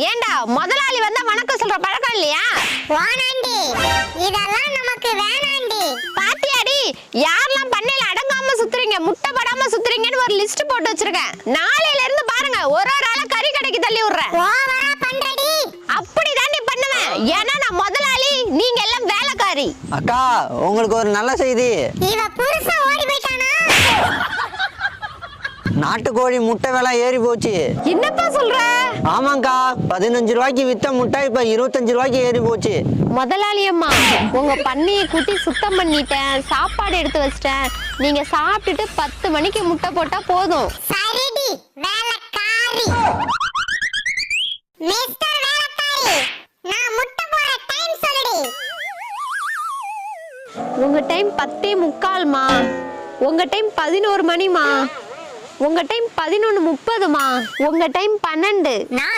ஏண்டா முதலாளி வந்தா வணக்கம் சொல்ற பழக்கம் இல்லையா? வானாண்டி, இதெல்லாம் நமக்கு வேணாண்டி. பாத்தியாடி யாரெல்லாம் பண்ணையில அடங்காம சுத்துறீங்க, முட்டை படாம சுத்துறீங்கன்னு ஒரு லிஸ்ட் போட்டு வச்சிருக்கேன். நாளையில இருந்து பாருங்க ஒரு ஆளா கறி கடைக்கு தள்ளி விடுறேன். ஓவரா பண்றடி. அப்படிதாண்டி பண்ணுவேன். ஏன்னா நான் முதலாளி, நீங்க எல்லாம் வேலைக்காரி. அக்கா, உங்களுக்கு ஒரு நல்ல செய்தி. இவ புருஷன் ஓடி போயிட்டானா? நாட்டுக்கோழி முட்டை விலை ஏறி போச்சு. என்னப்பா சொல்ற? ஆமாங்கா, 15 ரூபாய்க்கு வித்த முட்டை இப்ப 25 ரூபாய்க்கு ஏறி போச்சு. முதலாளி அம்மா, உங்க பண்ணையை கூட்டி சுத்தம் பண்ணிட்டேன், சாப்பாடு எடுத்து வச்சிட்டேன். நீங்க சாப்பிட்டுட்டு 10 மணிக்கு முட்டை போட்டா போதும். சரிடி வேலைக்காரி. மிஸ்டர் வேலைக்காரி, நான் முட்டை போற டைம் சொல்லுடி. உங்க டைம் 10:45மா, உங்க டைம் 11 மணிமா, உங்க டைம் 11:30மா, உங்க டைம் 12. நான்